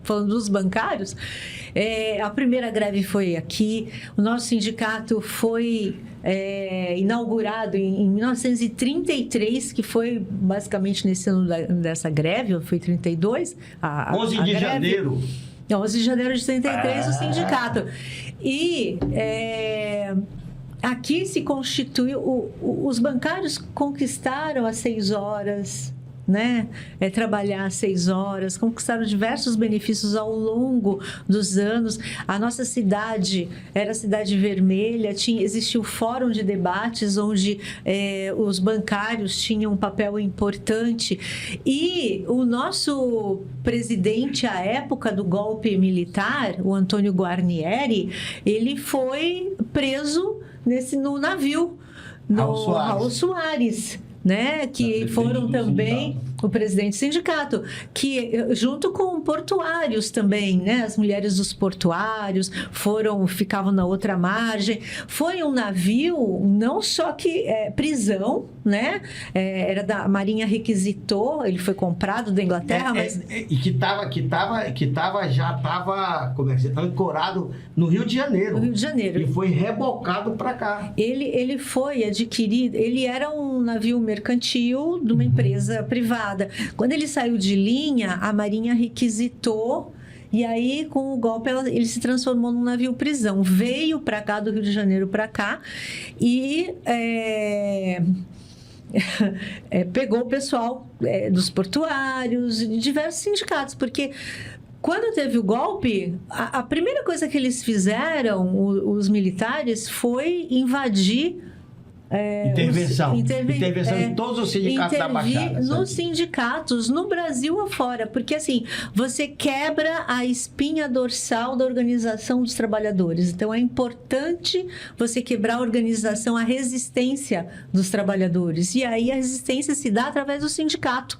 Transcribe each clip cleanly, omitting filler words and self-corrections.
falando dos bancários, a primeira greve foi aqui, o nosso sindicato foi inaugurado em 1933, que foi basicamente nesse ano dessa greve, foi 32, 11 de janeiro. 11 de janeiro de 33, o sindicato. E aqui se constituiu, os bancários conquistaram as 6 horas, né? Trabalhar às 6 horas, conquistaram diversos benefícios ao longo dos anos. A nossa cidade era a cidade vermelha, existia o fórum de debates onde os bancários tinham um papel importante, e o nosso presidente à época do golpe militar, o Antônio Guarnieri, ele foi preso no navio, no Raul Soares, né? Que foram também o presidente do sindicato, que junto com portuários também, né? As mulheres dos portuários ficavam na outra margem. Foi um navio, não só que prisão, né? Era da Marinha, requisitou, ele foi comprado da Inglaterra, mas e já estava ancorado no Rio de Janeiro. No Rio de Janeiro. E foi rebocado para cá. Ele foi adquirido, ele era um navio mercantil de uma empresa privada. Quando ele saiu de linha, a Marinha requisitou, e aí, com o golpe, ele se transformou num navio prisão. Veio para cá, do Rio de Janeiro para cá, e pegou o pessoal dos portuários, de diversos sindicatos, porque quando teve o golpe, a primeira coisa que eles fizeram, os militares, foi invadir intervenção em todos os sindicatos da Baixada. Nos sindicatos, no Brasil afora, porque assim, você quebra a espinha dorsal da organização dos trabalhadores. Então, é importante você quebrar a organização, a resistência dos trabalhadores. E aí, a resistência se dá através do sindicato.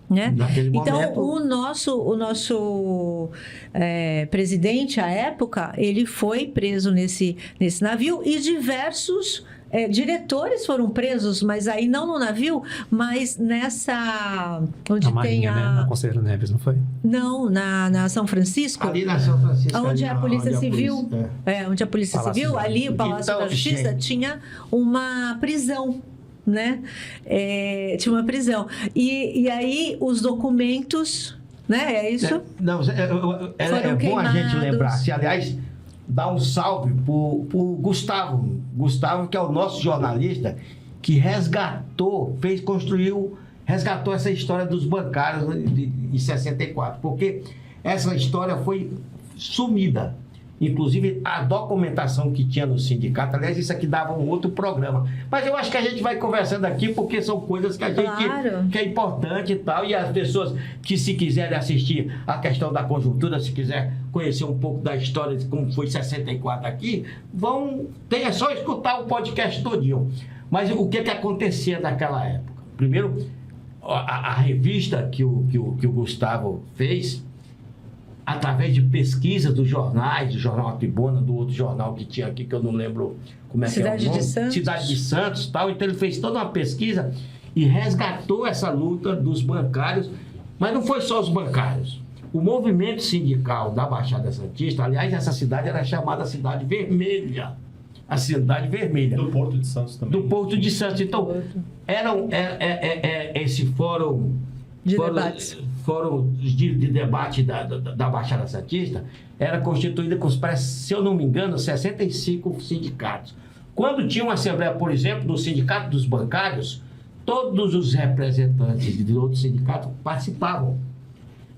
Né? Então, momento... o nosso presidente, à época, ele foi preso nesse navio, e diversos diretores foram presos, mas aí não no navio, mas nessa... onde na Marinha, tem né? Na Conselheiro Neves, não foi? Não, na São Francisco. Ali na São Francisco. Onde a Polícia Civil... onde a Polícia Civil, ali o Palácio da Justiça, tinha uma prisão. Né? Tinha uma prisão. E aí, os documentos, né? É isso? É bom a gente lembrar. Se, aliás, dar um salve pro Gustavo. Gustavo, que é o nosso jornalista, que resgatou essa história dos bancários em 64. Porque essa história foi sumida. Inclusive, a documentação que tinha no sindicato, aliás, isso aqui dava um outro programa. Mas eu acho que a gente vai conversando aqui, porque são coisas que a gente que é importante e tal. E as pessoas que, se quiserem assistir a questão da conjuntura, se quiser conhecer um pouco da história de como foi 64 aqui, é só escutar o podcast todinho. Mas o que acontecia naquela época? Primeiro, a revista que o Gustavo fez, através de pesquisa dos jornais, do Jornal A Tribuna, do outro jornal que tinha aqui, que eu não lembro como é que é o nome. Cidade de Santos, tal. Então, ele fez toda uma pesquisa e resgatou essa luta dos bancários. Mas não foi só os bancários. O movimento sindical da Baixada Santista, aliás, essa cidade era chamada Cidade Vermelha. A Cidade Vermelha. Do Porto de Santos também. Do Porto de Santos. Então, esse fórum de debate da Baixada Santista era constituída com, se eu não me engano, 65 sindicatos. Quando tinha uma assembleia, por exemplo, do Sindicato dos Bancários, todos os representantes de outros sindicatos participavam.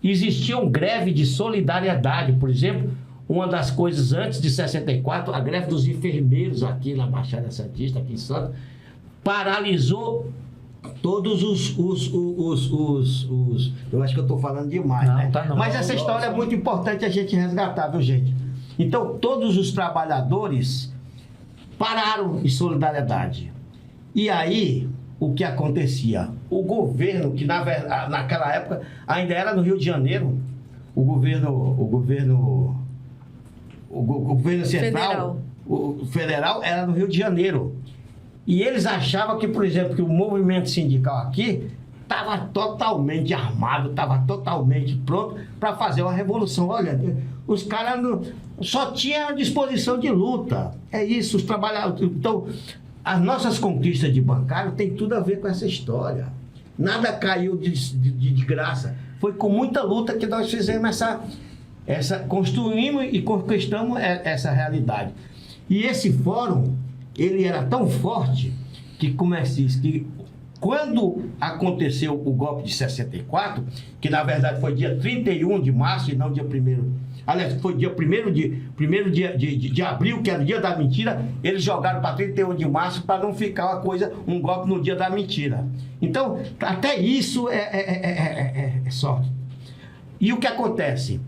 Existiam greve de solidariedade, por exemplo, uma das coisas antes de 64, a greve dos enfermeiros aqui na Baixada Santista, aqui em Santos, paralisou todos eu acho que eu estou falando demais, né? Mas essa história é muito importante a gente resgatar, viu, gente? Então, todos os trabalhadores pararam em solidariedade. E aí, o que acontecia? O governo, que naquela época ainda era no Rio de Janeiro, o governo central, o federal era no Rio de Janeiro. E eles achavam que, por exemplo, que o movimento sindical aqui estava totalmente armado, estava totalmente pronto para fazer uma revolução. Olha, os caras só tinham disposição de luta. É isso, os trabalhadores. Então, as nossas conquistas de bancário tem tudo a ver com essa história. Nada caiu de graça. Foi com muita luta que nós fizemos construímos e conquistamos essa realidade. E esse fórum, ele era tão forte que quando aconteceu o golpe de 64, que na verdade foi dia 31 de março e não dia 1º, aliás, foi dia 1º de abril, que era o dia da mentira, eles jogaram para 31 de março para não ficar um golpe no dia da mentira. Então, até isso é sorte. E o que acontece?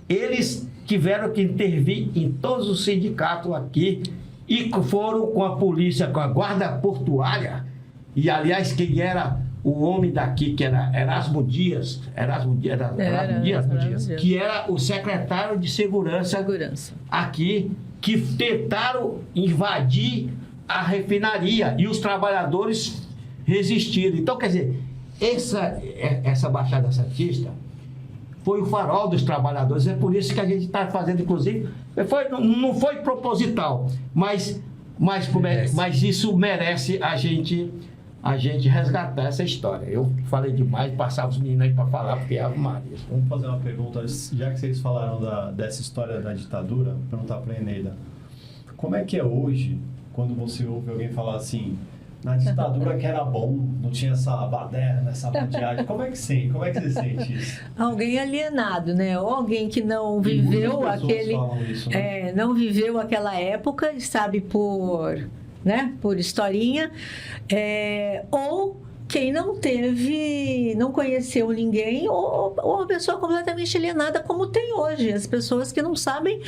Eles tiveram que intervir em todos os sindicatos aqui e foram com a polícia, com a guarda portuária. E, aliás, quem era o homem daqui, que era Erasmo Dias, que era o secretário de segurança aqui, que tentaram invadir a refinaria e os trabalhadores resistiram. Então, quer dizer, essa Baixada Santista foi o farol dos trabalhadores. É por isso que a gente está fazendo, inclusive, não foi proposital, mas isso merece a gente resgatar essa história. Eu falei demais, passava os meninos aí para falar, porque é Ave Maria. Vamos fazer uma pergunta, já que vocês falaram dessa história da ditadura, perguntar para a Eneida. Como é que é hoje, quando você ouve alguém falar assim, na ditadura que era bom, não tinha essa baderna, essa vadiagem, como é que você sente isso? Alguém alienado, né? Ou alguém que não viveu isso, né? Não viveu aquela época, sabe, por historinha, ou quem não conheceu ninguém, ou uma pessoa completamente alienada, como tem hoje. As pessoas que não sabem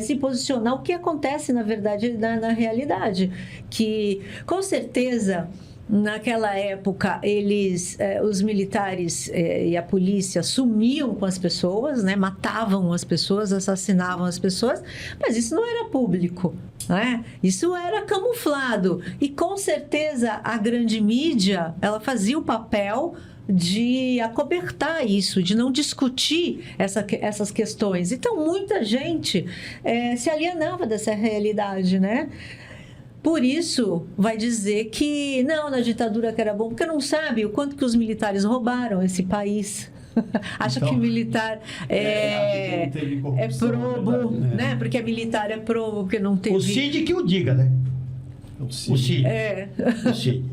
se posicionar, o que acontece, na verdade, na realidade. Que, com certeza, naquela época, os militares e a polícia sumiam com as pessoas, né? Matavam as pessoas, assassinavam as pessoas, mas isso não era público. Isso era camuflado e com certeza a grande mídia ela fazia o papel de acobertar isso, de não discutir essas questões. Então muita gente se alienava dessa realidade, né? Por isso vai dizer que não, na ditadura que era bom, porque não sabe o quanto que os militares roubaram esse país. Acha que militar é probo, né? Porque militar é probo, porque não teve... O Cid que o diga, né? O Cid. O Cid.